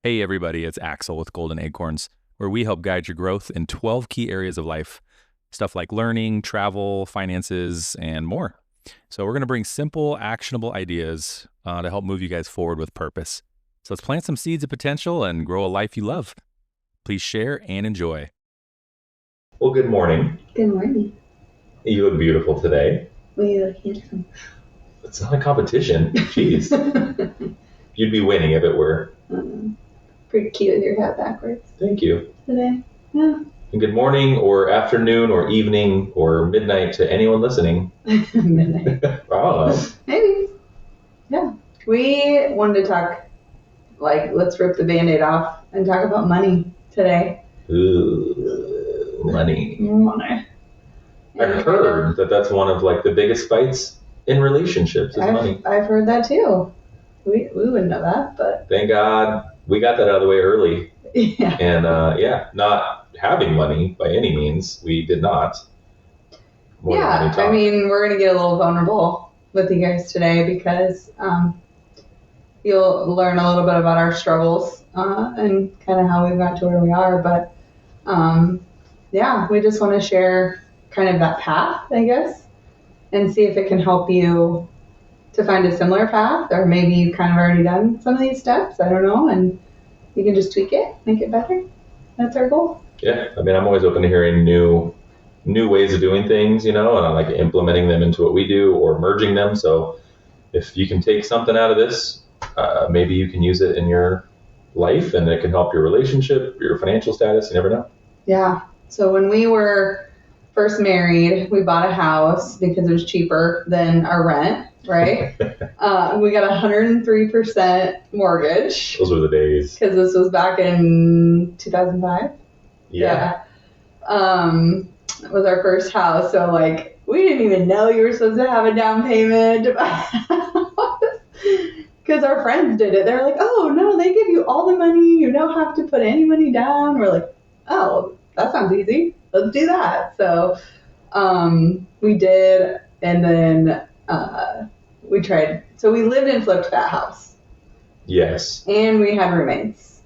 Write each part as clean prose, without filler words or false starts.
Hey everybody, it's Axel with Golden Acorns, where we help guide your growth in 12 key areas of life. Stuff like learning, travel, finances, and more. So we're going to bring simple, actionable ideas to help move you guys forward with purpose. So let's plant some seeds of potential and grow a life you love. Please share and enjoy. Well, good morning. Good morning. You look beautiful today. Well, you look handsome. It's not a competition. Jeez. You'd be winning if it were. Pretty cute with your hat backwards Thank you. today. Yeah. And good morning or afternoon or evening or midnight to anyone listening. Midnight. I don't know. Maybe. Yeah. We wanted to talk, let's rip the Band-Aid off and talk about money today. Ooh, money. Money. I've heard that that's one of the biggest fights in relationships is money. I've heard that too. We wouldn't know that, but Thank God we got that out of the way early. yeah. And not having money by any means. We did not. More than Yeah, money talk. I mean, we're going to get a little vulnerable with you guys today because you'll learn a little bit about our struggles and kind of how we got to where we are. But we just want to share kind of that path, I guess, and see if it can help you to find a similar path, or maybe you've kind of already done some of these steps. I don't know, and you can just tweak it, make it better. That's our goal. Yeah, I mean, I'm always open to hearing new ways of doing things, and I like implementing them into what we do or merging them. So if you can take something out of this, maybe you can use it in your life and it can help your relationship, your financial status. You never know. Yeah. So when we were first married, we bought a house because it was cheaper than our rent, right? We got 103% mortgage. Those were the days. Because this was back in 2005. Yeah. It was our first house. So we didn't even know you were supposed to have a down payment to buy a house. Because our friends did it. They're like, oh, no, they give you all the money. You don't have to put any money down. We're like, oh, that sounds easy. Let's do that. So we did, and then we tried. So we lived and flipped that house. Yes. And we had roommates.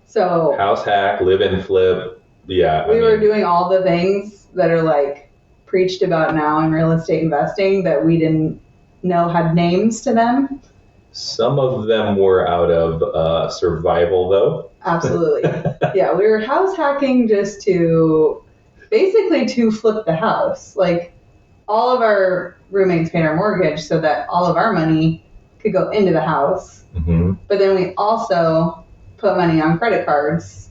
So House hack, live and flip. Yeah. we were doing all the things that are preached about now in real estate investing that we didn't know had names to them. Some of them were out of survival, though. Absolutely. Yeah, we were house hacking just to flip the house. All of our roommates paid our mortgage so that all of our money could go into the house. Mm-hmm. But then we also put money on credit cards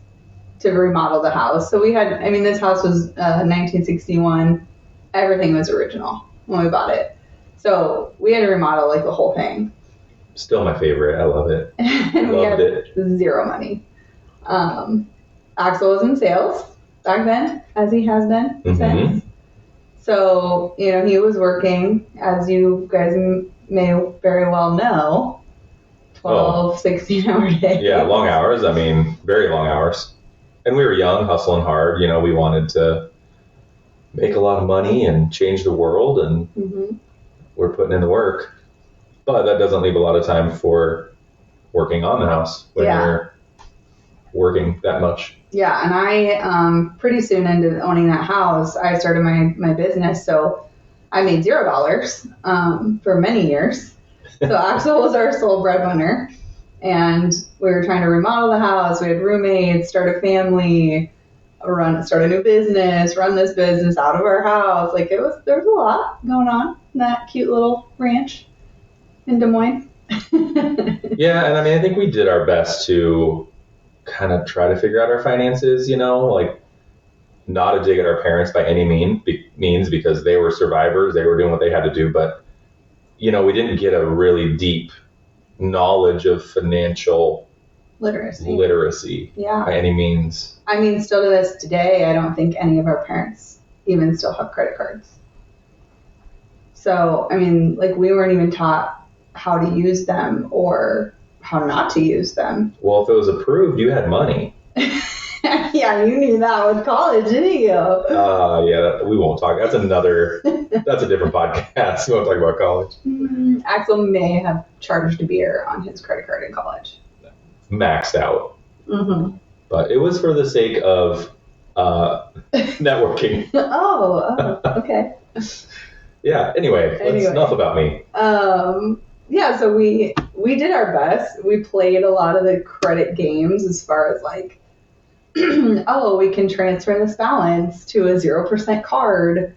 to remodel the house. So this house was 1961. Everything was original when we bought it. So we had to remodel the whole thing. Still my favorite. I love it. And we had zero money. Axel was in sales back then, as he has been since. So, he was working, as you guys may very well know, 16-hour days. Yeah, long hours. I mean, very long hours. And we were young, hustling hard. We wanted to make a lot of money and change the world, and we're putting in the work. But that doesn't leave a lot of time for working on the house when you're working that much. Yeah, and I, pretty soon into owning that house, I started my business, so I made $0 for many years. So Axel was our sole breadwinner, and we were trying to remodel the house. We had roommates, start a family, start a new business, run this business out of our house. There was a lot going on in that cute little ranch in Des Moines. Yeah, and I think we did our best to kind of try to figure out our finances, not a dig at our parents by any means because they were survivors. They were doing what they had to do. But, we didn't get a really deep knowledge of financial literacy by any means. Still to this today, I don't think any of our parents even still have credit cards. So, we weren't even taught how to use them or how not to use them. Well, if it was approved, you had money. Yeah, you knew that with college, didn't you? Yeah, we won't talk. That's a different podcast. We won't talk about college. Axel may have charged a beer on his credit card in college. Maxed out. Mm-hmm. But it was for the sake of networking. Oh, okay. Yeah. Anyway, that's enough about me. Yeah, so we did our best. We played a lot of the credit games as far as like, oh, we can transfer this balance to a 0% card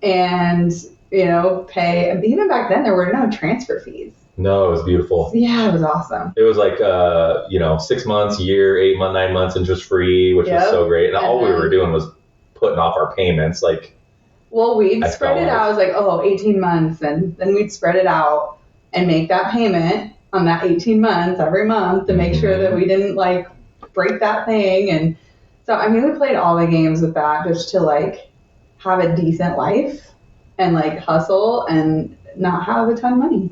and, pay. Even back then, there were no transfer fees. No, it was beautiful. Yeah, it was awesome. It was like, 6 months, year, 8 months, 9 months interest free, which was so great. And all we were doing was putting off our payments. Well, we'd spread it out. It was like, 18 months. And then we'd spread it out and make that payment on that 18 months every month to make sure that we didn't like break that thing. And so, I mean, we played all the games with that just to like have a decent life and like hustle and not have a ton of money.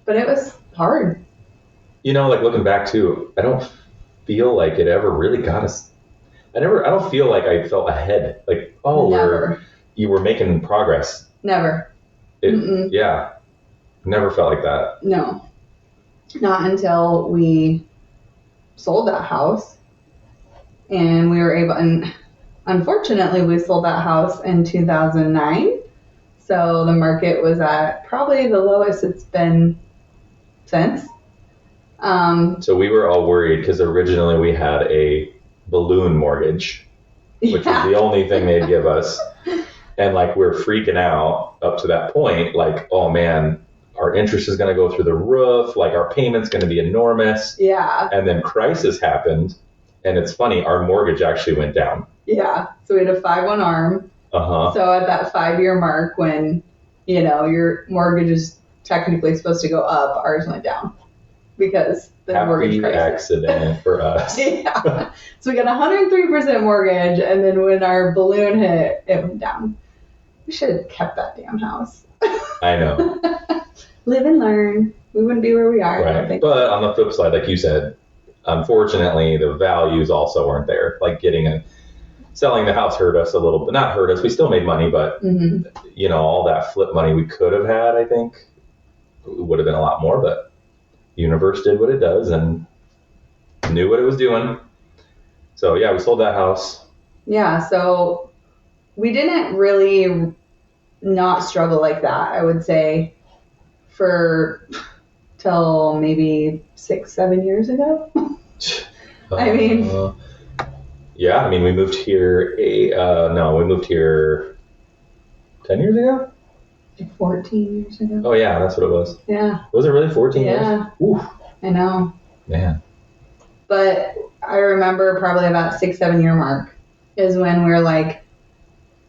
But it was hard. Like looking back too, I don't feel like it ever really got us. I don't feel like I felt ahead. Like, you were making progress. Never. Yeah. Never felt like that. No. Not until we sold that house. And we were able, and unfortunately we sold that house in 2009. So the market was at probably the lowest it's been since. So we were all worried because originally we had a balloon mortgage, which was the only thing they'd give us. And like we're freaking out up to that point, like, oh man, our interest is going to go through the roof, like our payment's going to be enormous. Yeah. And then crisis happened, and it's funny, our mortgage actually went down. Yeah. So we had a 5-1 ARM. So at that 5-year mark when, your mortgage is technically supposed to go up, ours went down because the mortgage crisis. Accident for us. Yeah. So we got 103% mortgage, and then when our balloon hit, it went down. We should have kept that damn house. I know. Live and learn. We wouldn't be where we are. Right. I don't think. But on the flip side, like you said, unfortunately, the values also weren't there. Like selling the house hurt us a little bit. Not hurt us. We still made money, but all that flip money we could have had, I think, would have been a lot more. But the universe did what it does and knew what it was doing. So yeah, we sold that house. Yeah. So we didn't really not struggle like that, I would say, till maybe 6-7 years ago. I mean. Yeah, I mean, we moved here. We moved here 10 years ago. 14 years ago. Oh yeah, that's what it was. Yeah. Was it really 14 years? Yeah. Oof. I know. Man. But I remember probably about 6-7 year mark is when we were like,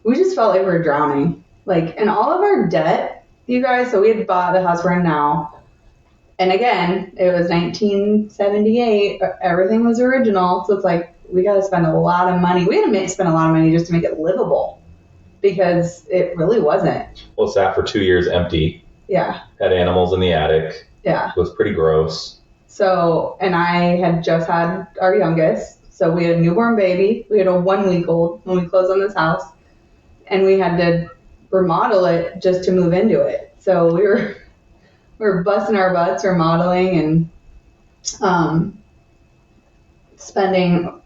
we just felt like we were drowning. Like, and all of our debt, you guys, so we had bought the house we're in now. And again, it was 1978. Everything was original. So it's like, we got to spend a lot of money. We had to spend a lot of money just to make it livable because it really wasn't. Well, it sat for 2 years empty. Yeah. Had animals in the attic. Yeah. It was pretty gross. So, and I had just had our youngest. So we had a newborn baby. We had a 1-week-old when we closed on this house. And we had to remodel it just to move into it. So we were busting our butts remodeling and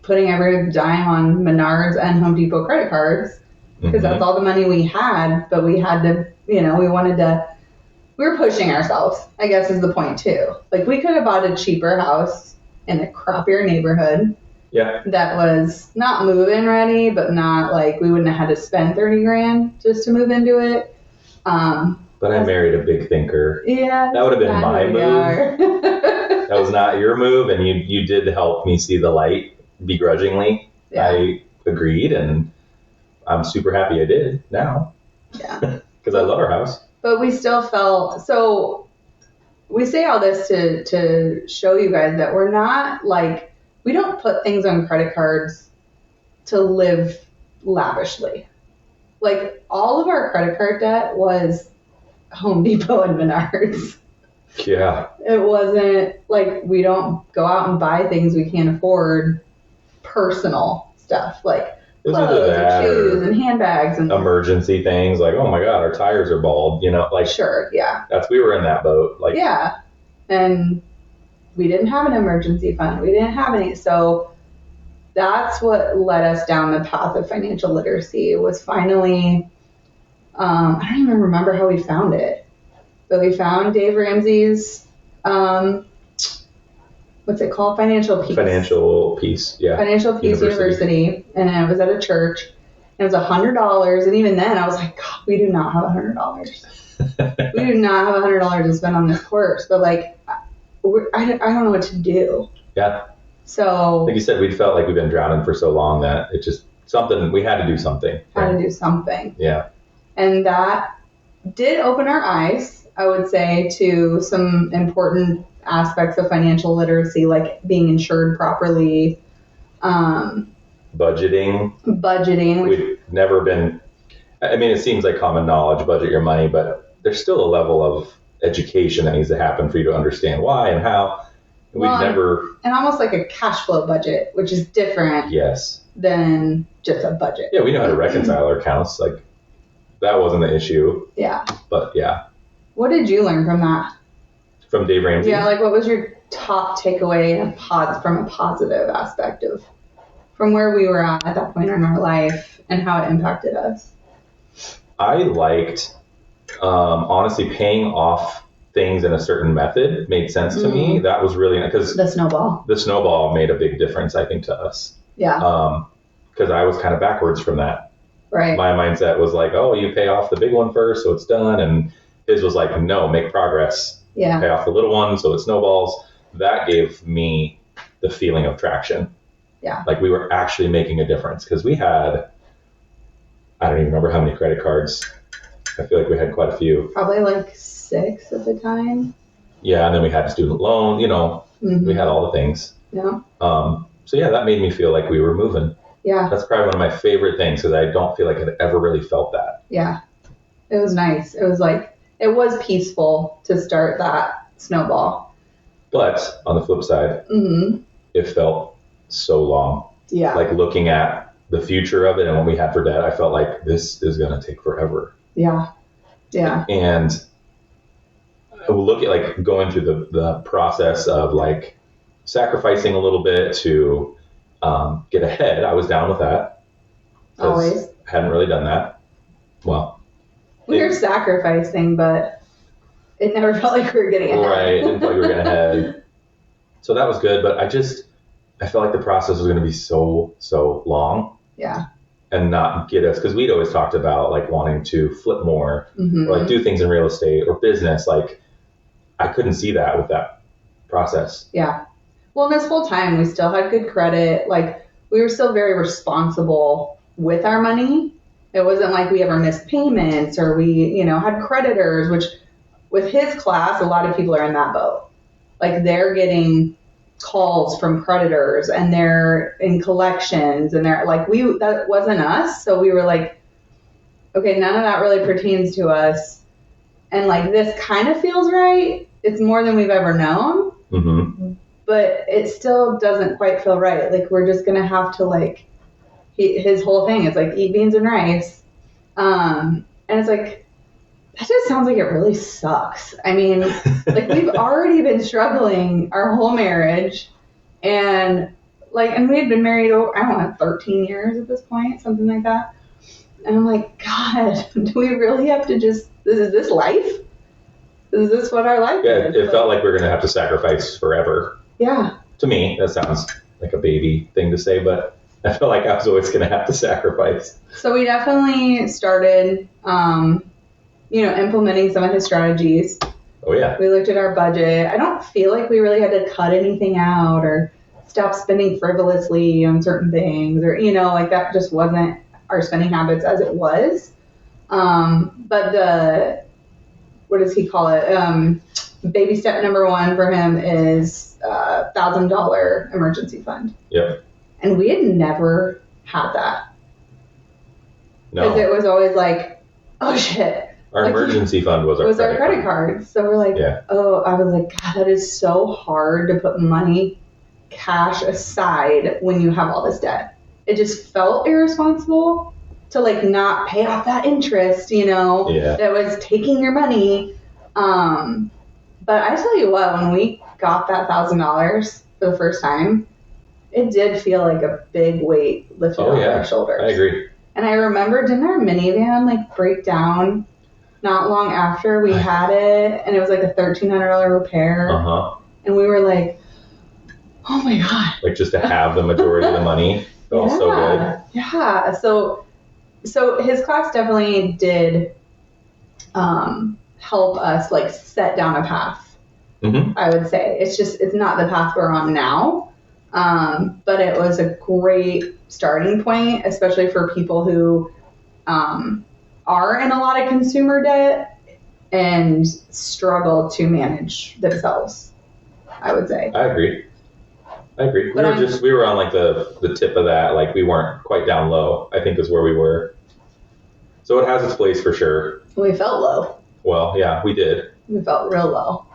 putting every dime on Menards and Home Depot credit cards because that's all the money we had. But we had to, we were pushing ourselves, I guess is the point too. Like we could have bought a cheaper house in a crappier neighborhood. Yeah. That was not move-in ready, but not like we wouldn't have had to spend $30,000 just to move into it. But I married a big thinker. Yeah. That would have been my move. That was not your move, and you did help me see the light begrudgingly. Yeah. I agreed, and I'm super happy I did now. Yeah. Because I love our house. But we still felt, so we say all this to show you guys that we're not like, we don't put things on credit cards to live lavishly. Like all of our credit card debt was Home Depot and Menards. Yeah. It wasn't like we don't go out and buy things we can't afford, personal stuff like clothes and shoes and handbags and emergency things like, oh my God, our tires are bald, like sure, yeah. We were in that boat. Like yeah. And we didn't have an emergency fund. We didn't have any. So that's what led us down the path of financial literacy. It was finally, I don't even remember how we found it, but we found Dave Ramsey's, what's it called? Financial Peace. Financial Peace, yeah. Financial Peace University. And it was at a church. And it was $100. And even then I was like, God, we do not have $100. We do not have $100 to spend on this course. But like, I don't know what to do. Yeah. So, like you said, we felt like we've been drowning for so long that it just something, we had to do something. Had to do something. Yeah. And that did open our eyes, I would say, to some important aspects of financial literacy, like being insured properly. Budgeting. We've never been, I mean, it seems like common knowledge, budget your money, but there's still a level of education that needs to happen for you to understand why and how. And almost like a cash flow budget, which is different than just a budget. Yeah, we know how to reconcile our accounts. Like, that wasn't the issue. Yeah. But yeah. What did you learn from that? From Dave Ramsey? Yeah, like what was your top takeaway from a positive aspect of from where we were at that point in our life and how it impacted us? I liked, honestly, paying off things in a certain method made sense to me. That was really, because the snowball made a big difference, I think, to us. Yeah. Because I was kind of backwards from that. Right. My mindset was like, oh, you pay off the big one first, so it's done. And his was like, no, make progress. Yeah. Pay off the little one, so it snowballs. That gave me the feeling of traction. Yeah. Like we were actually making a difference because we had, I don't even remember how many credit cards. I feel like we had quite a few. Probably like 6 at the time. Yeah, and then we had student loan, we had all the things. Yeah. So yeah, that made me feel like we were moving. Yeah. That's probably one of my favorite things because I don't feel like I'd ever really felt that. Yeah. It was nice. It was like, it was peaceful to start that snowball. But on the flip side, it felt so long. Yeah. Like looking at the future of it and what we had for debt, I felt like this is going to take forever. Yeah. Yeah. And I will look at like going through the process of like sacrificing a little bit to get ahead. I was down with that. Always. Hadn't really done that. Well, we were sacrificing, but it never felt like we were getting ahead. Right. It didn't feel like we were getting ahead. So that was good. But I felt like the process was going to be so long. Yeah. And not get us, because we'd always talked about like wanting to flip more or like do things in real estate or business. Like I couldn't see that with that process. Yeah. Well, this whole time we still had good credit. Like we were still very responsible with our money. It wasn't like we ever missed payments or we, had creditors, which with his class, a lot of people are in that boat. Like they're getting calls from creditors and they're in collections and they're like, that wasn't us. So we were like, okay, none of that really pertains to us. And like, this kind of feels right. It's more than we've ever known, but it still doesn't quite feel right. Like we're just going to have to like, his whole thing is like, eat beans and rice. And it's like, that just sounds like it really sucks. I mean, like we've already been struggling our whole marriage and we had been married over, 13 years at this point, something like that. And I'm like, God, do we really have to is this life? Is this what our life is? It felt like we were going to have to sacrifice forever. Yeah. To me, that sounds like a baby thing to say, but I felt like I was always going to have to sacrifice. So we definitely started, implementing some of his strategies. Oh, yeah. We looked at our budget. I don't feel like we really had to cut anything out or stop spending frivolously on certain things or, that just wasn't our spending habits as it was. But what does he call it? Baby step number 1 for him is $1,000 emergency fund. Yep. And we had never had that. No. Because it was always like, oh shit. Our emergency fund was our credit card. So we're like, I was like, God, that is so hard to put cash aside when you have all this debt. It just felt irresponsible to not pay off that interest, that was taking your money. But I tell you what, when we got that $1,000 for the first time, it did feel like a big weight lifted off our shoulders. I agree. And I remember, didn't our minivan like break down not long after we had it? And it was like a $1,300 repair. And we were like, oh my God. Like just to have the majority of the money felt so good. Yeah. So his class definitely did help us like set down a path. I would say it's not the path we're on now. But it was a great starting point, especially for people who are in a lot of consumer debt and struggle to manage themselves, I would say. I agree. We were on like the tip of that. Like we weren't quite down low, I think is where we were. So it has its place for sure. We felt low. Well, yeah, we did. We felt real low.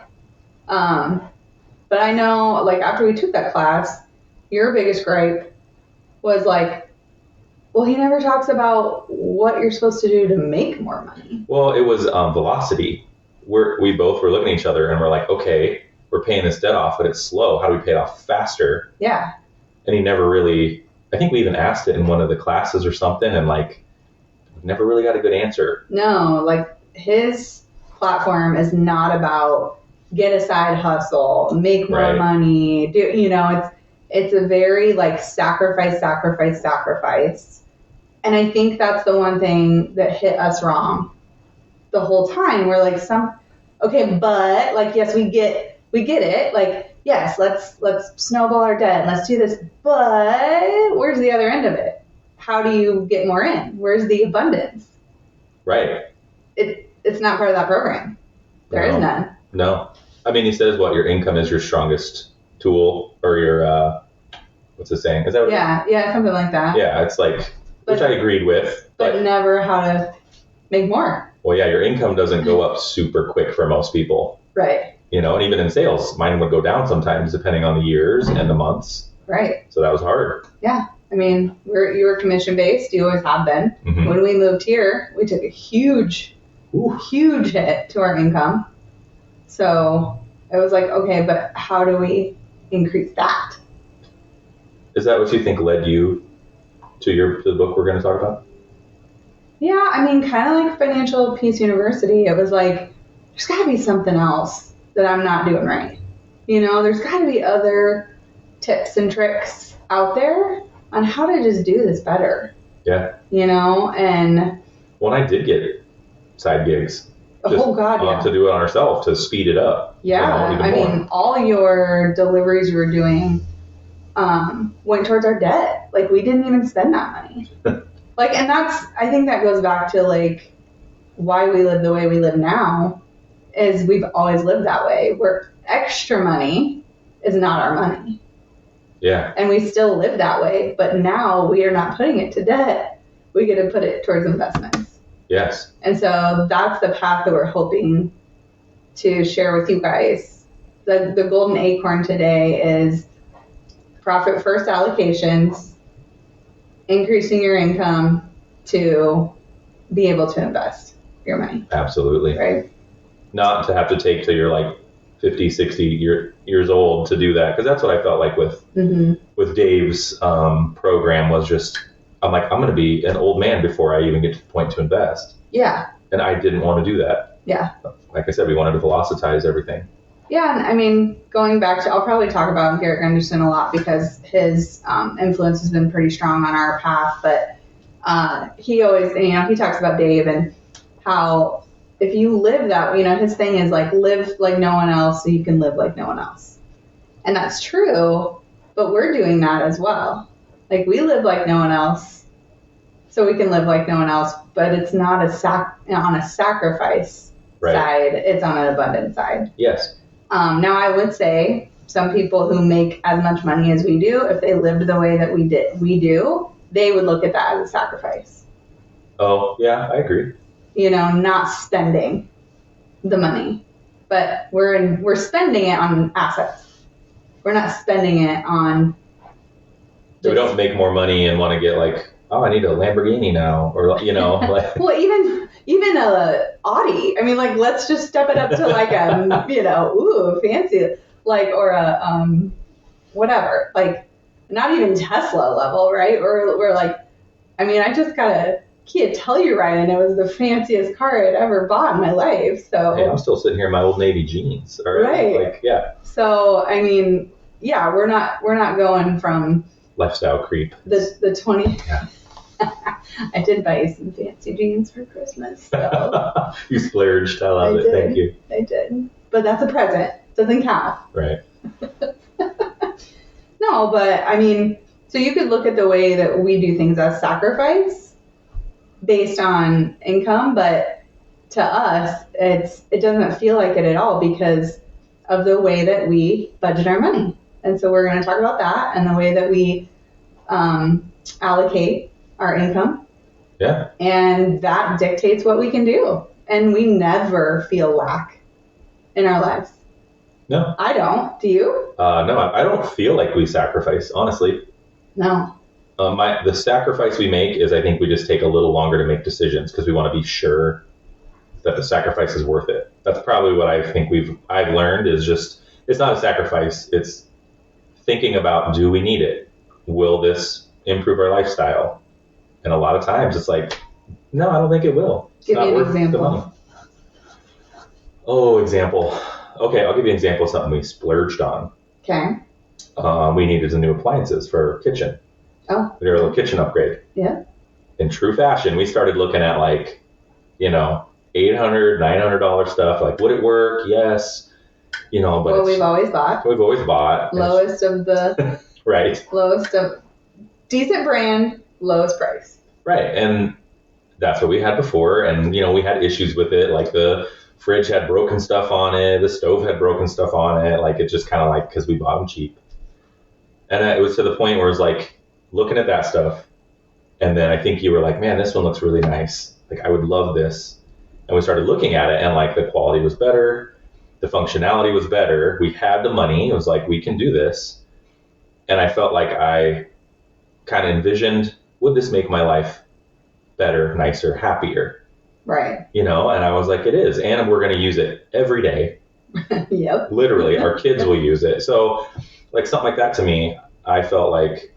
But I know, like, after we took that class, your biggest gripe was like, well, he never talks about what you're supposed to do to make more money. Well, it was velocity. We both were looking at each other and we're like, okay, we're paying this debt off, but it's slow. How do we pay it off faster? Yeah. And he never really, I think we even asked it in one of the classes or something, and like, never really got a good answer. No, like his platform is not about get a side hustle, make more money, it's a very like sacrifice. And I think that's the one thing that hit us wrong the whole time. We're like but like, yes, we get it. Like, yes, let's snowball our debt and let's do this. But where's the other end of it? How do you get more in? Where's the abundance? Right. It's not part of that program. There is none. No. I mean, he says your income is your strongest tool, or your, what's the saying? Is that what Yeah, something like that. Yeah, it's like, which I agreed with. But never how to make more. Well, yeah, your income doesn't go up super quick for most people. Right. And even in sales, mine would go down sometimes depending on the years and the months. Right. So that was hard. Yeah. I mean, you were commission-based. You always have been. Mm-hmm. When we moved here, we took a huge hit to our income. So it was like, okay, but how do we increase that? Is that what you think led you to the book we're going to talk about? Yeah, I mean, kind of like Financial Peace University. It was like, there's got to be something else that I'm not doing right. There's got to be other tips and tricks out there on how to just do this better. Yeah. And... Well, I did get side gigs. To do it on ourselves, to speed it up. Yeah. I mean, all your deliveries you were doing went towards our debt. Like, we didn't even spend that money. And I think that goes back to, like, why we live the way we live now, is we've always lived that way, where extra money is not our money. Yeah. And we still live that way, but now we are not putting it to debt. We get to put it towards investments. Yes. And so that's the path that we're hoping to share with you guys. The golden acorn today is profit first allocations, increasing your income to be able to invest your money. Absolutely. Right. Not to have to take till you're like 50, 60 years old to do that. Because that's what I felt like with Dave's program was just, I'm like, I'm going to be an old man before I even get to the point to invest. Yeah. And I didn't want to do that. Yeah. Like I said, we wanted to velocitize everything. Yeah. And I mean, going back to, I'll probably talk about Garrett Gunderson a lot because his influence has been pretty strong on our path. But he always, he talks about Dave and how if you live that, his thing is like, live like no one else so you can live like no one else. And that's true, but we're doing that as well. Like, we live like no one else, so we can live like no one else, but it's not on a sacrifice side. It's on an abundant side. Yes. Now, I would say some people who make as much money as we do, if they lived the way that we do, they would look at that as a sacrifice. Oh, yeah, I agree. Not spending the money, but we're spending it on assets. We're not spending it on... So we don't make more money and want to get like, oh, I need a Lamborghini now, or like. Well, even a Audi. I mean, like, let's just step it up to like a, fancy. like, or a, whatever, like not even Tesla level, right? Or we're like, I mean, I just got a Kia Telluride and it was the fanciest car I'd ever bought in my life. So hey, I'm still sitting here in my Old Navy jeans. All right. Like, yeah. So, I mean, yeah, we're not going from lifestyle creep. The 20. Yeah. I did buy you some fancy jeans for Christmas. So. You splurged. I love it. Thank you. I did. But that's a present. Doesn't count. Right. No, but I mean, so you could look at the way that we do things as sacrifice based on income, but to us, it doesn't feel like it at all because of the way that we budget our money. And so we're going to talk about that and the way that we allocate our income. Yeah. And that dictates what we can do. And we never feel lack in our lives. No. I don't. Do you? No, I don't feel like we sacrifice, honestly. No. The sacrifice we make is I think we just take a little longer to make decisions because we want to be sure that the sacrifice is worth it. That's probably what I think I've learned is just, it's not a sacrifice. It's thinking about, do we need it? Will this improve our lifestyle? And a lot of times it's like, no, I don't think it will. It's Give not me an worth example. the money. Oh, example. Okay, I'll give you an example of something we splurged on. Okay. We needed some new appliances for our kitchen. Oh. We did a little kitchen upgrade. Yeah. In true fashion, we started looking at like, $800, $900 stuff. Like, would it work? Yes. But well, we've always bought. We've always bought. Lowest of the. Right. Lowest of decent brand, lowest price. Right. And that's what we had before. And, we had issues with it. Like the fridge had broken stuff on it. The stove had broken stuff on it. Like it just kind of like, because we bought them cheap. And it was to the point where it was like looking at that stuff. And then I think you were like, man, this one looks really nice. Like I would love this. And we started looking at it and like the quality was better. The functionality was better. We had the money. It was like, we can do this. And I felt like I kind of envisioned, would this make my life better, nicer, happier? Right. And I was like, it is. And we're going to use it every day. Yep. Literally, our kids will use it. So like something like that to me, I felt like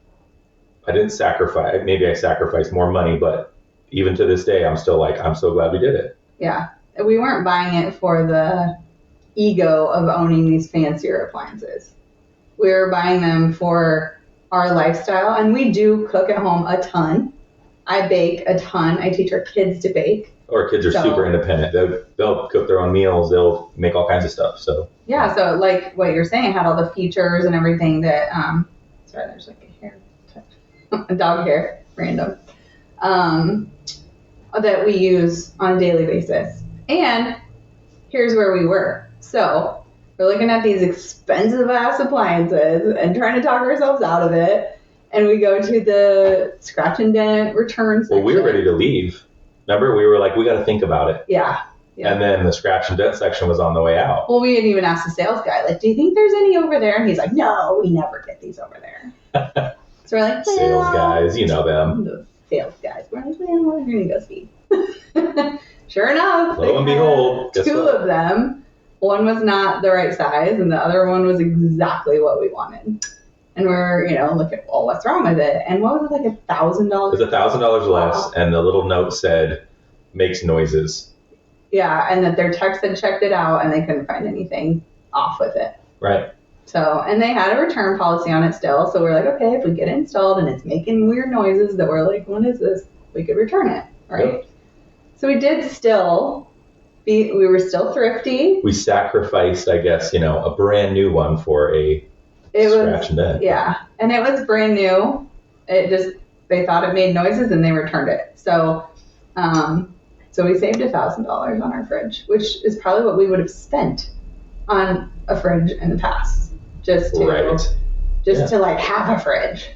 I didn't sacrifice. Maybe I sacrificed more money, but even to this day, I'm still like, I'm so glad we did it. Yeah. We weren't buying it for the ego of owning these fancier appliances. We were buying them for our lifestyle. And we do cook at home a ton. I bake a ton. I teach our kids to bake. Our kids are super independent. They'll cook their own meals. They'll make all kinds of stuff. So yeah. So like what you're saying, it had all the features and everything that, sorry, there's like a hair touch. A dog hair, random, that we use on a daily basis. And here's where we were. So we're looking at these expensive ass appliances and trying to talk ourselves out of it. And we go to the scratch and dent return section. Well, we were ready to leave. Remember, we were like, we got to think about it. Yeah. And then the scratch and dent section was on the way out. Well, we didn't even ask the sales guy, like, do you think there's any over there? And he's like, no, we never get these over there. So we're like, sales guys, you know them. The sales guys. We're like, well, we're going to go see. Sure enough. Lo and behold, two of them. One was not the right size, and the other one was exactly what we wanted. And we're, looking, well, what's wrong with it? And what was it, like $1,000? It was $1,000 less, and the little note said, makes noises. Yeah, and that their techs had checked it out, and they couldn't find anything off with it. Right. So, and they had a return policy on it still, so we're like, okay, if we get it installed and it's making weird noises that we're like, what is this? We could return it, right? Yep. So we did still, we were still thrifty. We sacrificed, I guess, a brand new one for a scratch and dent. Yeah, and it was brand new. They thought it made noises and they returned it. So, so we saved $1,000 on our fridge, which is probably what we would have spent on a fridge in the past, just to like have a fridge,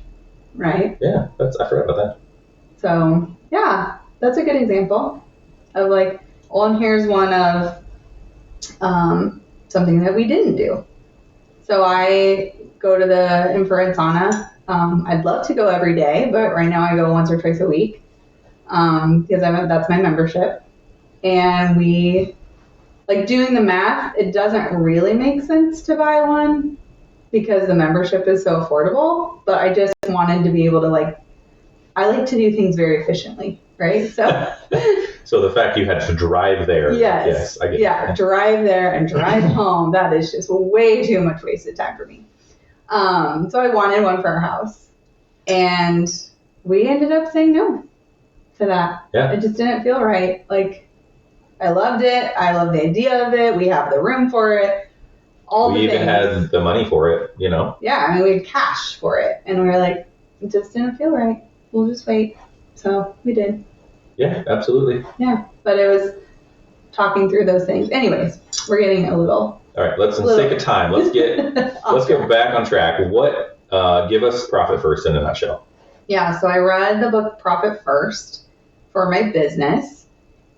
right? Yeah, I forgot about that. So yeah, that's a good example of like, well, and here's one of something that we didn't do. So I go to the infrared sauna. I'd love to go every day, but right now I go once or twice a week because that's my membership. And we like doing the math, it doesn't really make sense to buy one because the membership is so affordable. But I just wanted to be able to I like to do things very efficiently, right? So, so the fact you had to drive there, yes, I get it. Drive there and drive home, that is just way too much wasted time for me. So I wanted one for our house, and we ended up saying no to that. Yeah. It just didn't feel right. I loved it. I love the idea of it. We have the room for it. We even had the money for it, Yeah, I mean, we had cash for it, and we were like, it just didn't feel right. We'll just wait. So we did. Yeah, absolutely. Yeah, but it was talking through those things. Anyways, we're getting a little. All right, let's sake of time. Let's get back on track. What give us Profit First in a nutshell? Yeah, so I read the book Profit First for my business,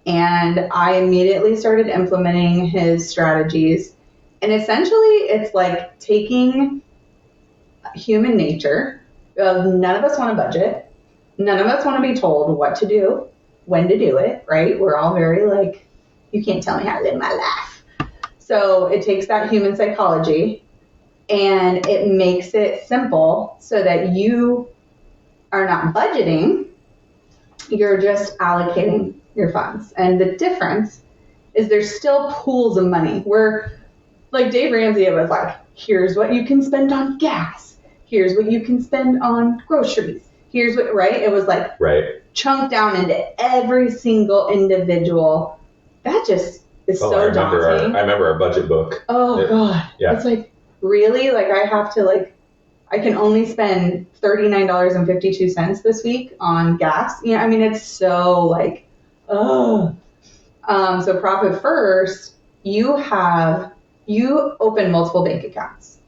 and I immediately started implementing his strategies. And essentially, it's like taking human nature. None of us want to budget. None of us want to be told what to do, when to do it, right? We're all very you can't tell me how to live my life. So it takes that human psychology and it makes it simple so that you are not budgeting, you're just allocating your funds. And the difference is there's still pools of money where, like Dave Ramsey, was like, here's what you can spend on gas. Here's what you can spend on groceries. Here's what, right? It was chunked down into every single individual. That just is so daunting. I remember our budget book. Oh, God. Yeah. It's really? I have to, I can only spend $39.52 this week on gas. I mean, it's so, oh. So Profit First, you open multiple bank accounts.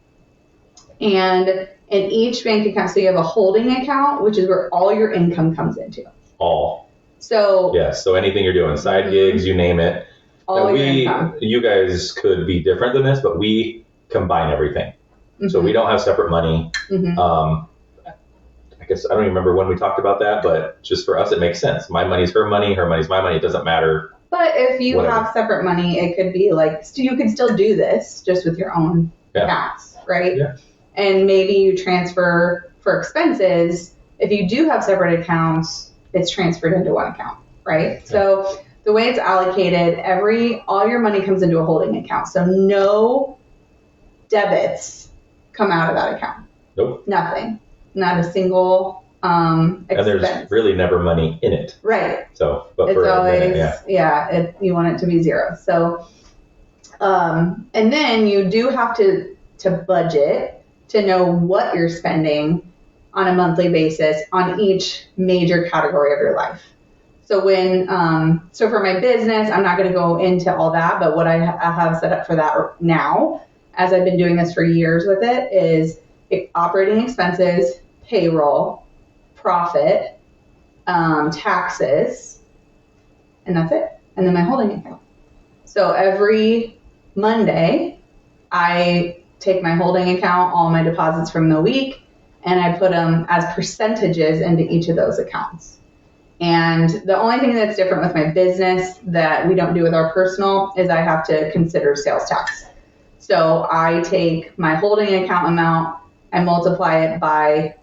And in each bank account, so you have a holding account, which is where all your income comes into. All. So. Yes, so anything you're doing, side gigs, you name it. All your income. You guys could be different than this, but we combine everything. Mm-hmm. So we don't have separate money. Mm-hmm. I guess I don't even remember when we talked about that, but just for us, it makes sense. My money's her money's my money. It doesn't matter. But if you have separate money, it could be you could still do this just with your own accounts, right? Yeah. And maybe you transfer for expenses. If you do have separate accounts, it's transferred into one account, right? Yeah. So the way it's allocated, all your money comes into a holding account. So no debits come out of that account. Nope. Nothing. Not a single expense. And there's really never money in it. Right. So, but it's for always, a minute, you want it to be zero. So, and then you do have to budget to know what you're spending on a monthly basis on each major category of your life. So so for my business, I'm not going to go into all that, but what I have set up for that now, as I've been doing this for years with it, is operating expenses, payroll, profit, taxes, and that's it. And then my holding account. So every Monday, I take my holding account, all my deposits from the week, and I put them as percentages into each of those accounts. And the only thing that's different with my business that we don't do with our personal is I have to consider sales tax. So I take my holding account amount, I multiply it by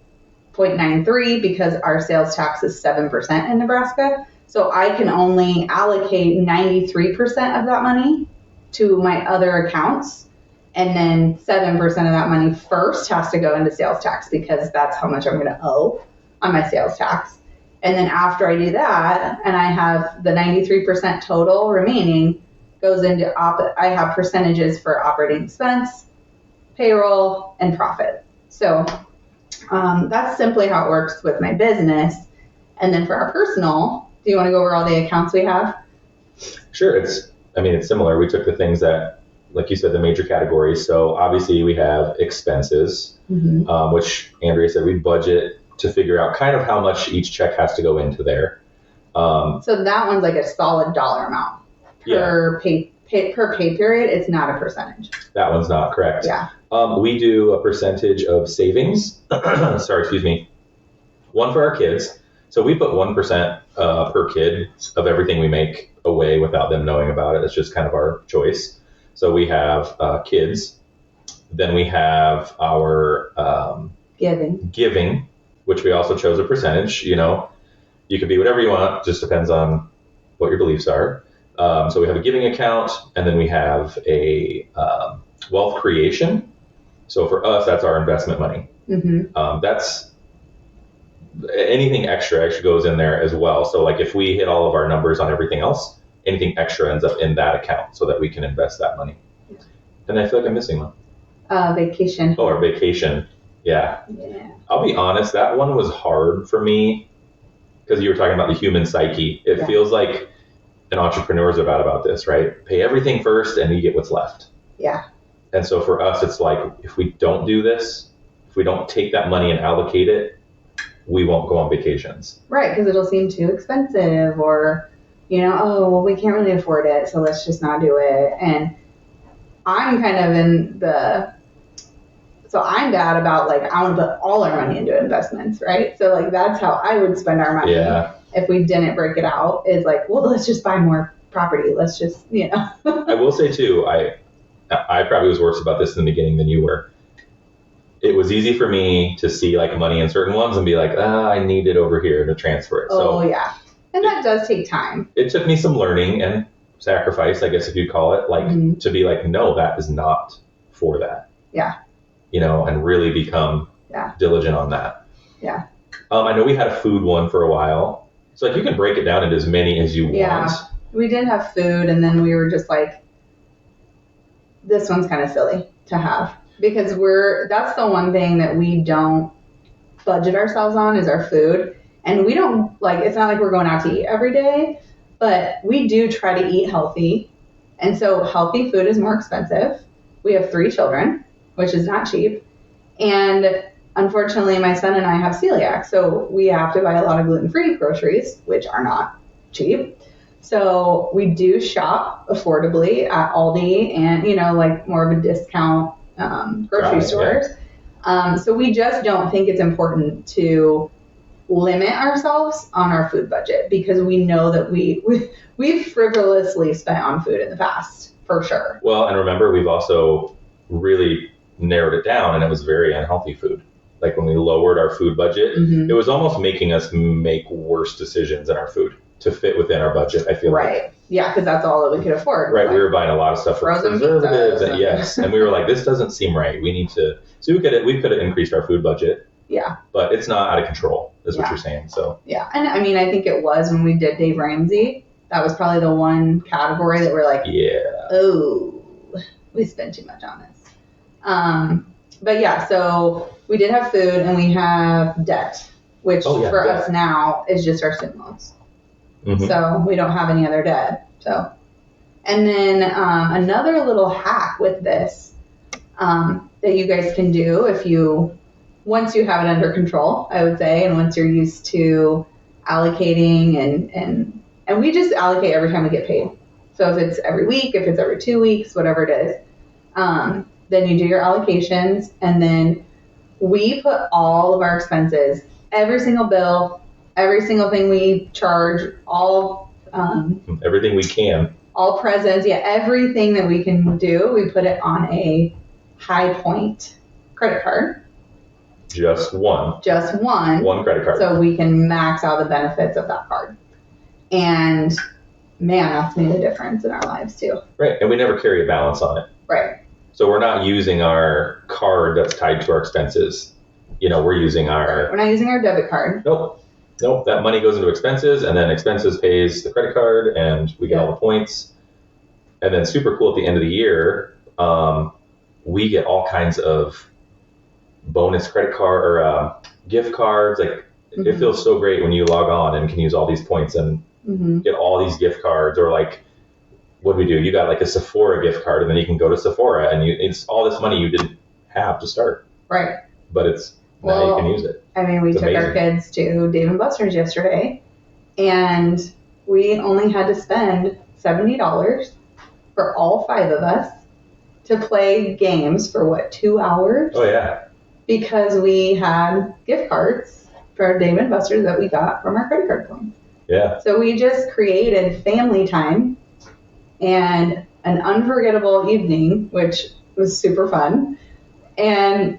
0.93 because our sales tax is 7% in Nebraska. So I can only allocate 93% of that money to my other accounts. And then 7% of that money first has to go into sales tax because that's how much I'm going to owe on my sales tax. And then after I do that, and I have the 93% total remaining, goes into, I have percentages for operating expense, payroll, and profit. So that's simply how it works with my business. And then for our personal, do you want to go over all the accounts we have? Sure. It's similar. We took the things that, like you said, the major categories. So obviously we have expenses, mm-hmm. Which Andrea said we budget to figure out kind of how much each check has to go into there. So that one's a solid dollar amount per pay period. It's not a percentage. That one's not correct. Yeah. We do a percentage of savings. One for our kids. So we put 1% per kid of everything we make away without them knowing about it. It's just kind of our choice. So we have kids. Then we have our giving, which we also chose a percentage. You know, you could be whatever you want. Just depends on what your beliefs are. So we have a giving account, and then we have a wealth creation. So for us, that's our investment money. That's anything extra actually goes in there as well. So like if we hit all of our numbers on everything else, anything extra ends up in that account so that we can invest that money. And I feel like I'm missing one. Vacation. Oh, our vacation. Yeah. I'll be honest, that one was hard for me because you were talking about the human psyche. It feels like an entrepreneur is about this, right? Pay everything first and you get what's left. Yeah. And so for us, it's like, if we don't do this, if we don't take that money and allocate it, we won't go on vacations. Right, because it'll seem too expensive or, you know, oh, well, we can't really afford it, so let's just not do it. And I'm kind of in so I'm bad about, like, I want to put all our money into investments, right? So, like, that's how I would spend our money if we didn't break it out, is like, well, let's just buy more property. Let's just, you know. I will say, too, I probably was worse about this in the beginning than you were. It was easy for me to see like money in certain ones and be like, I need it over here to transfer it. Oh, yeah. And that does take time. It took me some learning and sacrifice, I guess if you'd call it, like to be like, no, that is not for that. Yeah. You know, and really become diligent on that. Yeah. I know we had a food one for a while. So like you can break it down into as many as you want. We did have food, and then we were just like, this one's kind of silly to have. Because that's the one thing that we don't budget ourselves on is our food. And we don't, like, it's not like we're going out to eat every day, but we do try to eat healthy. And so healthy food is more expensive. We have 3 children, which is not cheap. And unfortunately, my son and I have celiac. So we have to buy a lot of gluten-free groceries, which are not cheap. So we do shop affordably at Aldi and, you know, like more of a discount grocery stores. So we just don't think it's important to limit ourselves on our food budget because we know that we've frivolously spent on food in the past, for sure. Well, and remember, we've also really narrowed it down, and it was very unhealthy food. Like when we lowered our food budget, it was almost making us make worse decisions in our food to fit within our budget, I feel like. Yeah, because that's all that we could afford. Right, like, we were buying a lot of stuff for preservatives. And we were like, this doesn't seem right. We need to. So we could have increased our food budget. Yeah. But it's not out of control, is what you're saying. So. Yeah, and I mean, I think it was when we did Dave Ramsey. That was probably the one category that we're like, oh, we spent too much on this. But yeah, so we did have food and we have debt, which for us now is just our student loans. So we don't have any other debt. So, and then another little hack with this that you guys can do once you have it under control, I would say, and once you're used to allocating and we just allocate every time we get paid. So if it's every week, if it's every 2 weeks, whatever it is, then you do your allocations, and then we put all of our expenses, every single bill, every single thing we charge, all everything we can, all presents, everything that we can do, we put it on a High Point credit card. Just one. One credit card. So we can max out the benefits of that card. And man, that's made a difference in our lives too. Right, and we never carry a balance on it. Right. So we're not using our card that's tied to our expenses. You know, we're not using our debit card. Nope. That money goes into expenses, and then expenses pays the credit card, and we get all the points. And then super cool at the end of the year, we get all kinds of bonus credit card or gift cards. Like it feels so great when you log on and can use all these points and get all these gift cards. Or like, what do we do? You got like a Sephora gift card, and then you can go to Sephora, and it's all this money you didn't have to start. Right. But now you can use it. I mean, we took our kids to Dave & Buster's yesterday, and we only had to spend $70 for all 5 of us to play games for 2 hours? Oh, yeah. Because we had gift cards for Dave & Buster's that we got from our credit card points. Yeah. So we just created family time and an unforgettable evening, which was super fun. And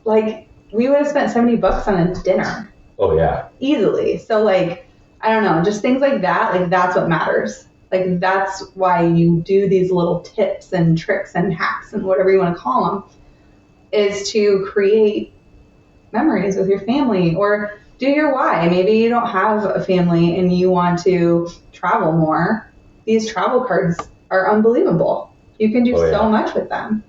like we would have spent $70 on a dinner. Oh yeah. Easily. So like, I don't know, just things like that, like that's what matters. Like that's why you do these little tips and tricks and hacks and whatever you want to call them, is to create memories with your family or do your why. Maybe you don't have a family and you want to travel more. These travel cards are unbelievable. You can do so much with them.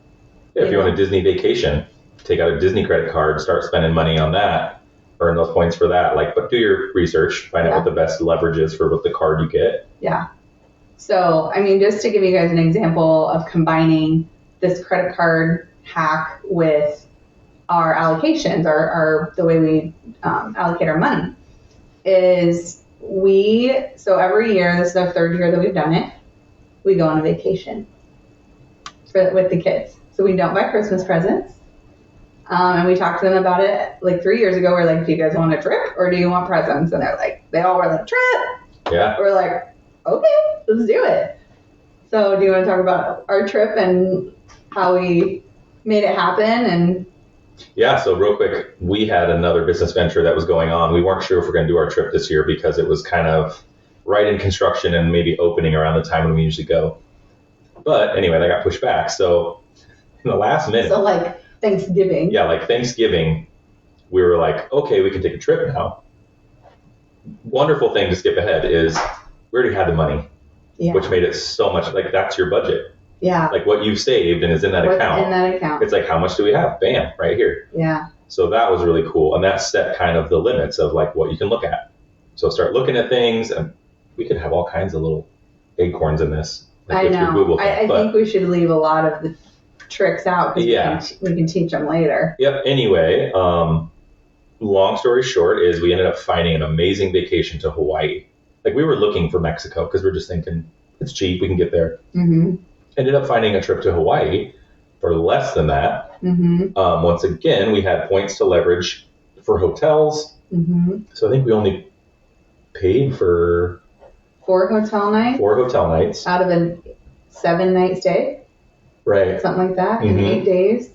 Yeah, if you want a Disney vacation, take out a Disney credit card, start spending money on that, earn those points for that. Like, but do your research, find out what the best leverage is for what the card you get. Yeah. So, I mean, just to give you guys an example of combining this credit card hack with our allocations, our the way we allocate our money, is so every year, this is our third year that we've done it, we go on a vacation with the kids. So we don't buy Christmas presents. And we talked to them about it like 3 years ago. We're like, do you guys want a trip or do you want presents? And they all were like, trip. Yeah. We're like, okay, let's do it. So do you want to talk about our trip and how we made it happen? And yeah, so real quick, we had another business venture that was going on. We weren't sure if we're going to do our trip this year because it was kind of right in construction and maybe opening around the time when we usually go. But anyway, that got pushed back. So in the last minute. So like Thanksgiving. Yeah, like Thanksgiving, we were like, okay, we can take a trip now. Wonderful thing to skip ahead is we already had the money, which made it so much like that's your budget. Yeah. Like what you've saved and is in that account. In that account. It's like, how much do we have? Bam, right here. Yeah. So that was really cool. And that set kind of the limits of like what you can look at. So start looking at things and we could have all kinds of little acorns in this. Like I know. Google I think we should leave a lot of the tricks out because we can teach them later. Yep. Anyway, long story short is we ended up finding an amazing vacation to Hawaii. Like we were looking for Mexico because we're just thinking it's cheap. We can get there. Mm-hmm. Ended up finding a trip to Hawaii for less than that. Mm-hmm. Once again, we had points to leverage for hotels. Mm-hmm. So I think we only paid for 4 hotel nights out of a 7-night stay. Right. Something like that in Mm-hmm. 8 days.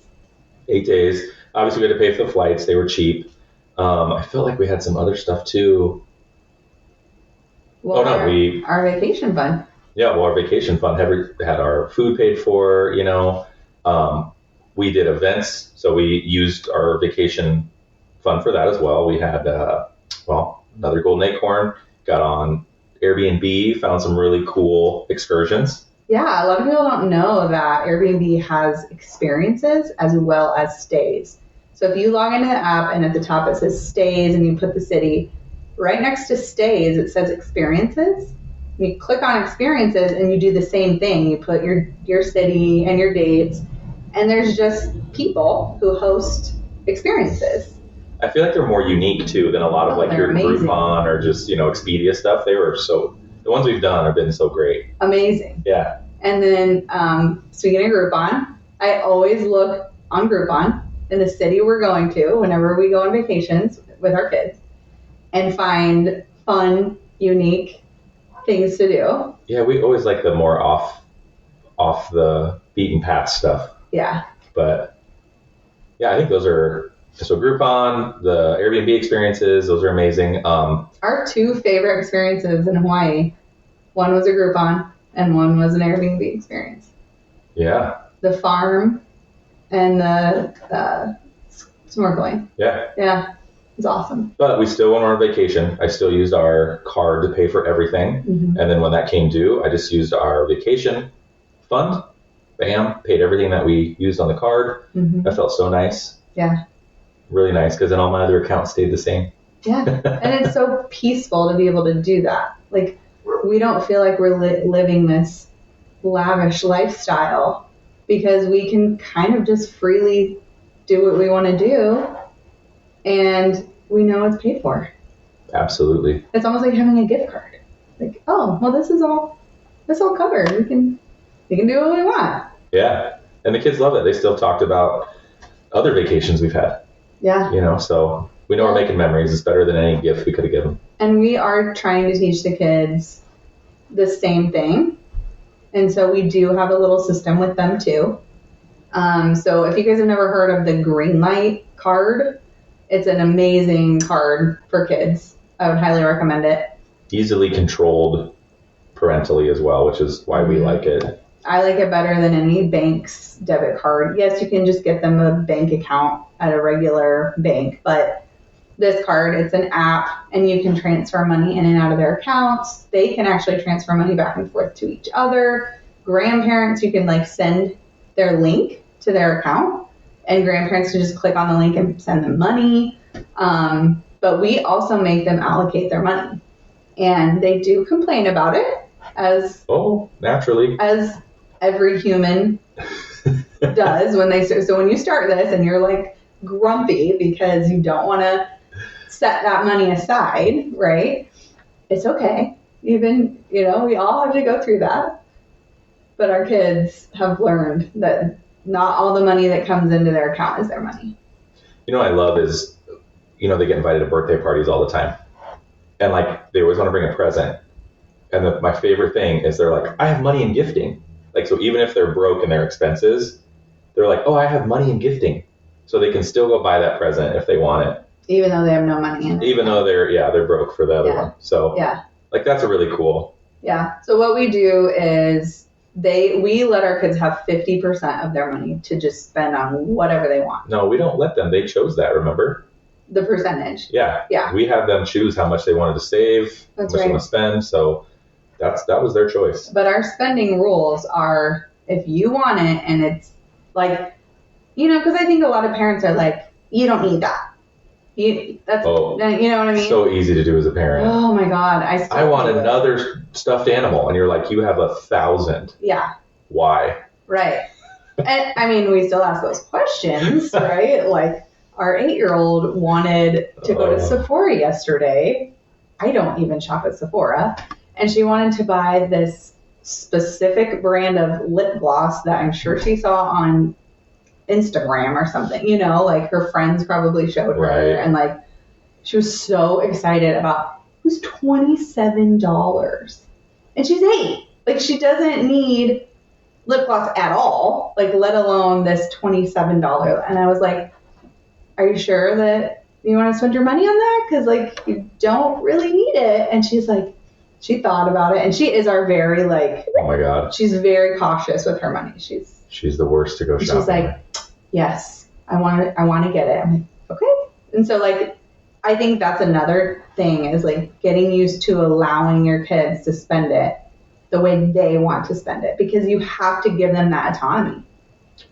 8 days. Obviously, we had to pay for the flights. They were cheap. I feel like we had some other stuff too. Well, our vacation fund. Yeah, well, our vacation fund had our food paid for, you know. We did events, so we used our vacation fund for that as well. We had, another golden acorn, got on Airbnb, found some really cool excursions. Yeah, a lot of people don't know that Airbnb has experiences as well as stays. So if you log into the app and at the top it says stays and you put the city, right next to stays it says experiences. You click on experiences and you do the same thing. You put your city and your dates, and there's just people who host experiences. I feel like they're more unique too than a lot of like your amazing. Groupon or just, Expedia stuff. The ones we've done have been so great. Amazing. Yeah. And then speaking of Groupon, I always look on Groupon in the city we're going to whenever we go on vacations with our kids and find fun, unique things to do. Yeah, we always like the more off the beaten path stuff. Yeah. But yeah, I think those are so Groupon, the Airbnb experiences, those are amazing. Our 2 favorite experiences in Hawaii, one was a Groupon and one was an Airbnb experience. Yeah. The farm and the snorkeling. Yeah. Yeah. It's awesome. But we still went on our vacation. I still used our card to pay for everything. Mm-hmm. And then when that came due, I just used our vacation fund. Bam, paid everything that we used on the card. Mm-hmm. That felt so nice. Yeah. Really nice because then all my other accounts stayed the same. Yeah. And it's so peaceful to be able to do that. Like, we don't feel like we're living this lavish lifestyle because we can kind of just freely do what we want to do. And we know it's paid for. Absolutely. It's almost like having a gift card. Like, oh, well, this all covered. We can do what we want. Yeah. And the kids love it. They still talked about other vacations we've had. Yeah. So We know we're making memories. It's better than any gift we could have given. And we are trying to teach the kids the same thing. And so we do have a little system with them too. So if you guys have never heard of the green light card, it's an amazing card for kids. I would highly recommend it. Easily controlled parentally as well, which is why we like it. I like it better than any bank's debit card. Yes, you can just get them a bank account at a regular bank, but this card, it's an app, and you can transfer money in and out of their accounts. They can actually transfer money back and forth to each other. Grandparents, you can like send their link to their account, and grandparents can just click on the link and send them money. But we also make them allocate their money, and they do complain about it naturally, as every human does when they start. So when you start this and you're like grumpy because you don't want to set that money aside, right? It's okay. Even, we all have to go through that. But our kids have learned that not all the money that comes into their account is their money. What I love is, they get invited to birthday parties all the time. And like, they always want to bring a present. And my favorite thing is they're like, I have money in gifting. Like, so even if they're broke in their expenses, they're like, oh, I have money in gifting. So they can still go buy that present if they want it. Even though they have no money in it. Even though they're broke for the other one. So like, that's a really cool. Yeah. So what we do is we let our kids have 50% of their money to just spend on whatever they want. No, we don't let them. They chose that, remember? The percentage. Yeah. Yeah. We have them choose how much they wanted to save, That's how much right. they want to spend. So that was their choice. But our spending rules are, if you want it, and it's like, because I think a lot of parents are like, you don't need that. You know what I mean? So easy to do as a parent. Oh my God. I want another stuffed animal. And you're like, you have 1,000. Yeah. Why? Right. And I mean, we still ask those questions, right? Like, our 8-year-old wanted to go to Sephora yesterday. I don't even shop at Sephora. And she wanted to buy this specific brand of lip gloss that I'm sure she saw on Instagram or something, like her friends probably showed her. Right. And like, she was so excited about, it was $27. And she's 8. Like, she doesn't need lip gloss at all, like, let alone this $27. And I was like, are you sure that you want to spend your money on that? Because like, you don't really need it. And she's like, she thought about it, and she is our very like, oh my God, she's very cautious with her money. She's the worst to go shopping. She's like, yes, I want to get it. I'm like, okay. And so like, I think that's another thing, is like getting used to allowing your kids to spend it the way they want to spend it, because you have to give them that autonomy.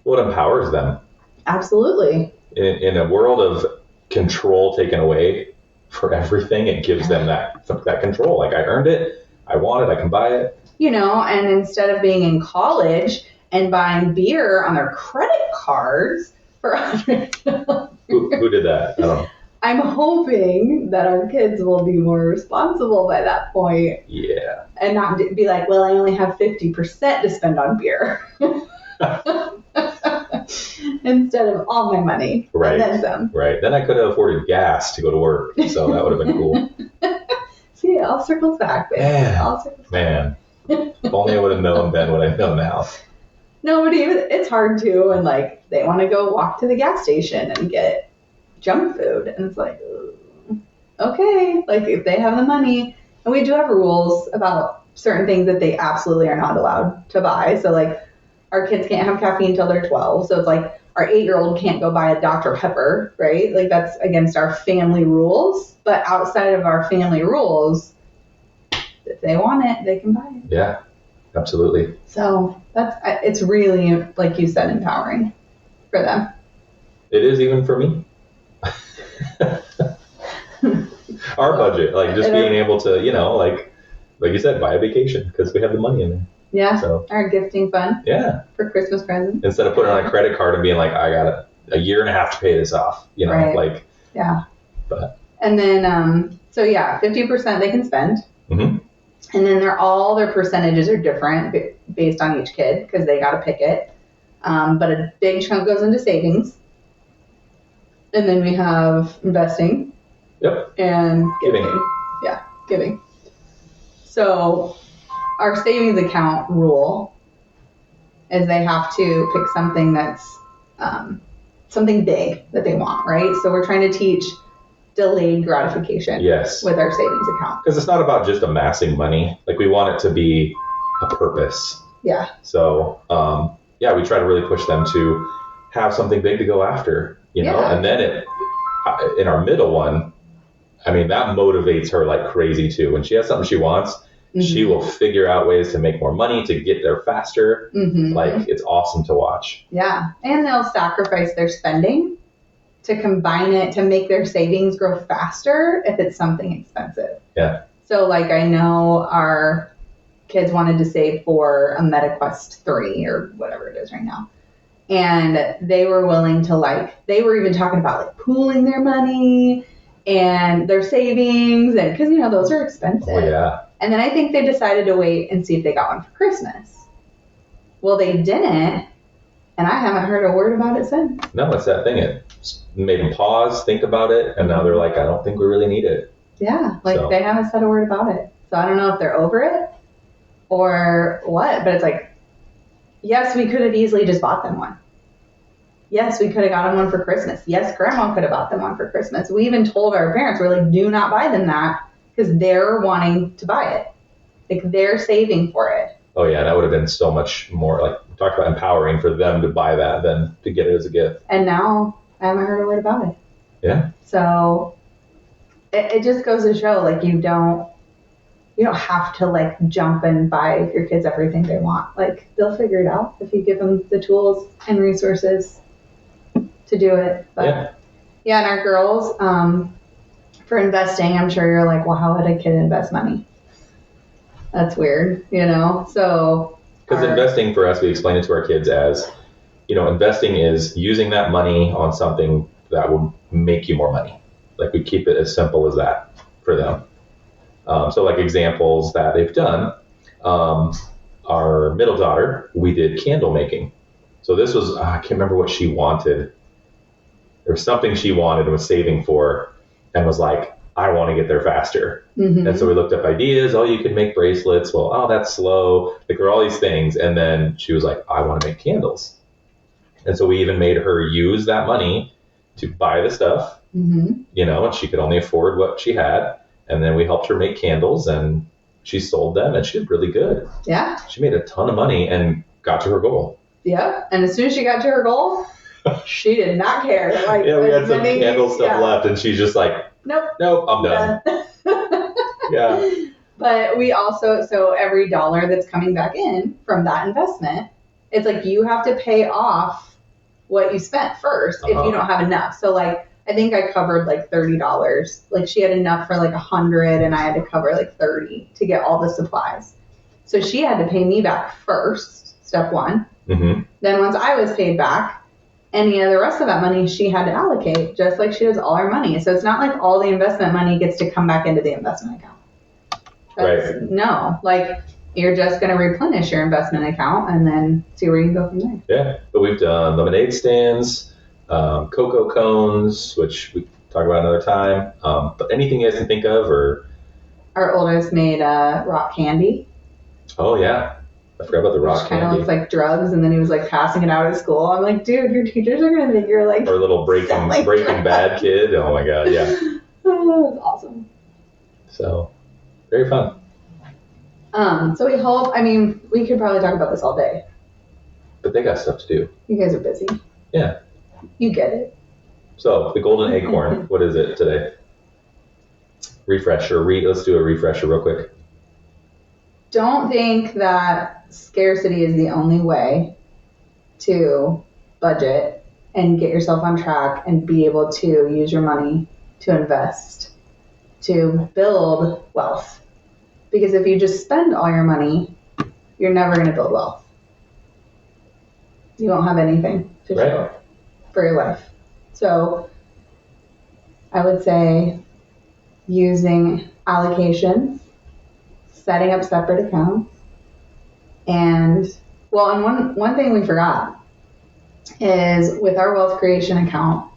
Well, it empowers them. Absolutely. In a world of control taken away for everything, it gives them that control. Like, I earned it, I want it, I can buy it. And instead of being in college and buying beer on their credit cards for Who did that? I don't know. I'm hoping that our kids will be more responsible by that point. Yeah. And not be like, well, I only have 50% to spend on beer. Instead of all my money. Right. And then some. Right. Then I could have afforded gas to go to work. So that would have been cool. See, it all circles back. Yeah. Man. If only I would have known then what I know now. No, but even it's hard too. And like, they want to go walk to the gas station and get junk food. And it's like, okay. Like, if they have the money. And we do have rules about certain things that they absolutely are not allowed to buy. So like, our kids can't have caffeine until they're 12. So it's like, our 8-year-old can't go buy a Dr. Pepper, right? Like, that's against our family rules. But outside of our family rules, if they want it, they can buy it. Yeah, absolutely. So it's really, like you said, empowering for them. It is, even for me. Our budget, like, just being able to, like you said, buy a vacation because we have the money in there. Yeah, so, our gifting fund. Yeah. For Christmas presents. Instead of putting on a credit card and being like, I got a year and a half to pay this off, right. like. Yeah. But. And then, 50% they can spend. Mm-hmm. And then their percentages are different based on each kid, because they got to pick it. But a big chunk goes into savings. And then we have investing. Yep. And Giving. Yeah, giving. So our savings account rule is they have to pick something that's something big that they want, right? So we're trying to teach delayed gratification Yes. with our savings account. Because it's not about just amassing money. Like, we want it to be a purpose. Yeah. So, yeah, we try to really push them to have something big to go after, you know? Yeah. And then in our middle one, I mean, that motivates her like crazy too. When she has something she wants, she will figure out ways to make more money, to get there faster. Like, it's awesome to watch. Yeah. And they'll sacrifice their spending to combine it to make their savings grow faster if it's something expensive. Yeah. So, like, I know our kids wanted to save for a MetaQuest 3 or whatever it is right now. And they were willing to, they were even talking about, pooling their money and their savings, and because, those are expensive. Oh, yeah. And then I think they decided to wait and see if they got one for Christmas. Well, they didn't, and I haven't heard a word about it since. No, it's that thing. It made them pause, think about it, and now they're like, I don't think we really need it. Yeah, they haven't said a word about it. So I don't know if they're over it or what, but it's yes, we could have easily just bought them one. Yes, we could have got them one for Christmas. Yes, Grandma could have bought them one for Christmas. We even told our parents, we're like, do not buy them that, because they're wanting to buy it. They're saving for it. Oh, yeah, that would have been so much more, we talked about empowering for them to buy that than to get it as a gift. And now I haven't heard a word about it. Yeah. So it just goes to show, you don't have to, jump and buy your kids everything they want. They'll figure it out if you give them the tools and resources to do it. But yeah, and our girls, for investing, I'm sure you're like, well, how would a kid invest money? That's weird, So because investing for us, we explain it to our kids as, investing is using that money on something that will make you more money. We keep it as simple as that for them. So examples that they've done, our middle daughter, we did candle making. So this was, I can't remember what she wanted. There was something she wanted and was saving for, and was like, I want to get there faster. And so we looked up ideas. Oh, you can make bracelets. Well, oh, that's slow. There are all these things. And then she was like, I want to make candles. And so we even made her use that money to buy the stuff, and she could only afford what she had. And then we helped her make candles, and she sold them, and she did really good. Yeah. She made a ton of money and got to her goal. Yeah. And as soon as she got to her goal, she did not care. Yeah, we had some candle stuff left, and she's just like, Nope, I'm done. Yeah. But we also, so every dollar that's coming back in from that investment, it's you have to pay off what you spent first if you don't have enough. So I think I covered $30. She had enough for 100, and I had to cover 30 to get all the supplies. So she had to pay me back first, step one. Then once I was paid back, any of the rest of that money she had to allocate, just like she does all her money. So it's not all the investment money gets to come back into the investment account. Right. No, you're just going to replenish your investment account and then see where you can go from there. Yeah, but we've done lemonade stands, cocoa cones, which we talk about another time. But anything you guys can think of, or our oldest made rock candy. Oh yeah, I forgot about the rock candy. Kind of looks like drugs, and then he was passing it out at school. I'm like, dude, your teachers are gonna think you're or a little Breaking Bad kid. Oh my god, yeah. Oh, that was awesome. So very fun. So we hope. We could probably talk about this all day. But they got stuff to do. You guys are busy. Yeah. You get it. So the golden acorn, what is it today? Refresher. Let's do a refresher real quick. Don't think that scarcity is the only way to budget and get yourself on track and be able to use your money to invest, to build wealth. Because if you just spend all your money, you're never going to build wealth. You won't have anything to show for your life. So I would say using allocations, setting up separate accounts, and one thing we forgot is with our wealth creation account,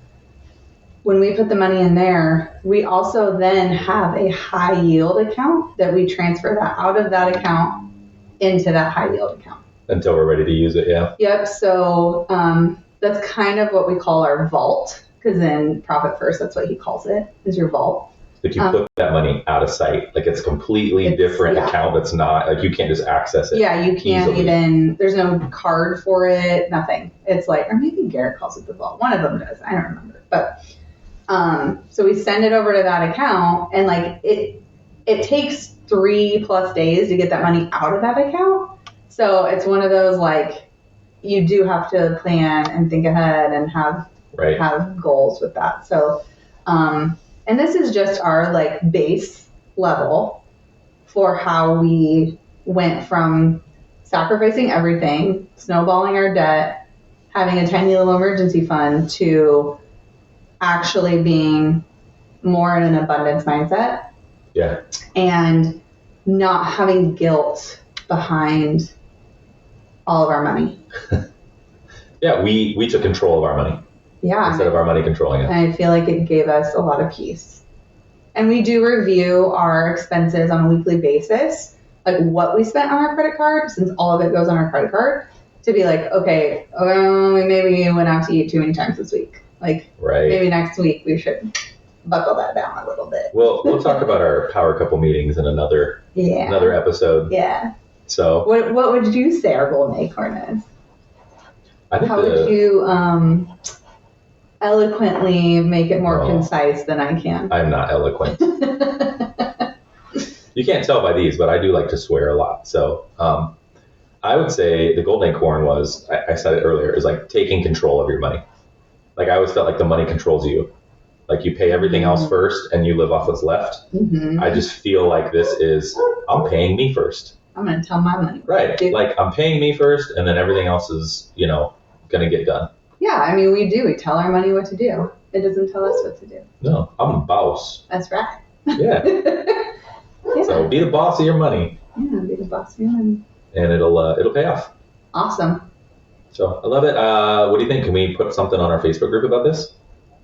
when we put the money in there, we also then have a high yield account that we transfer that out of that account into that high yield account. Until we're ready to use it, yeah. Yep. So that's kind of what we call our vault, because in Profit First, that's what he calls it, is your vault. Like you put that money out of sight. Like it's a completely different account that's not, like you can't just access it. Yeah, you can't easily. even, there's no card for it, nothing. It's like, or maybe Garrett calls it the vault. One of them does. I don't remember. But so we send it over to that account, and like it takes 3+ days to get that money out of that account. So it's one of those, like, you do have to plan and think ahead and have goals with that. So, and this is just our like base level for how we went from sacrificing everything, snowballing our debt, having a tiny little emergency fund, to actually being more in an abundance mindset. Yeah. And not having guilt behind all of our money. Yeah, we took control of our money. Yeah. Instead of our money controlling it. And I feel like it gave us a lot of peace. And we do review our expenses on a weekly basis, like what we spent on our credit card, since all of it goes on our credit card, to be like, okay, maybe we went out to eat too many times this week. Like, maybe next week we should buckle that down a little bit. Well, we'll talk about our power couple meetings in another episode. Yeah. So what would you say our golden acorn is? I think How would you eloquently make it more concise than I can? I'm not eloquent. You can't tell by these, but I do like to swear a lot. So I would say the golden acorn was, I said it earlier, is like taking control of your money. Like I always felt like the money controls you. Like you pay everything else first and you live off what's left. Mm-hmm. I just feel like this is, I'm paying me first. I'm going to tell my money. Right. Like I'm paying me first and then everything else is, going to get done. Yeah. I mean, we do. We tell our money what to do. It doesn't tell us what to do. No, I'm a boss. That's right. Yeah. Yeah. So be the boss of your money. Yeah, be the boss of your money. And it'll pay off. Awesome. So I love it. What do you think? Can we put something on our Facebook group about this?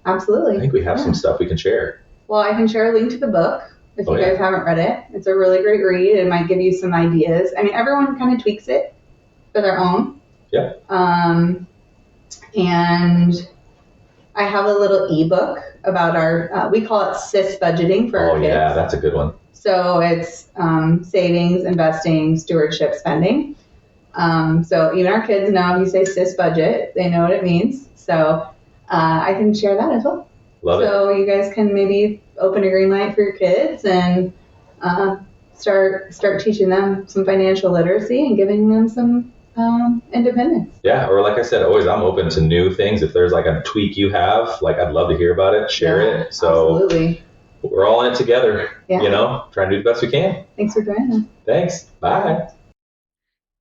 Absolutely. I think we have some stuff we can share. Well, I can share a link to the book if you guys haven't read it. It's a really great read. It might give you some ideas. I mean, everyone kind of tweaks it for their own. Yeah. And I have a little ebook about our, we call it SIS budgeting for our kids. Oh, yeah, that's a good one. So it's savings, investing, stewardship, spending. So even our kids know if you say SIS budget, they know what it means. So I can share that as well. Love it. So you guys can maybe open a green light for your kids and start teaching them some financial literacy and giving them some independence. Yeah, or like I said, always I'm open to new things. If there's like a tweak you have, like I'd love to hear about it, share it. So absolutely. We're all in it together, trying to do the best we can. Thanks for joining us. Thanks. Bye.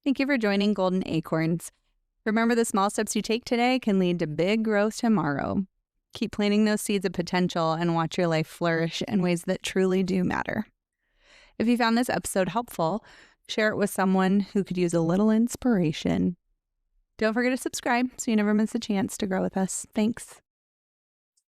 Thank you for joining Golden Acorns. Remember, the small steps you take today can lead to big growth tomorrow. Keep planting those seeds of potential and watch your life flourish in ways that truly do matter. If you found this episode helpful, share it with someone who could use a little inspiration. Don't forget to subscribe so you never miss a chance to grow with us. Thanks.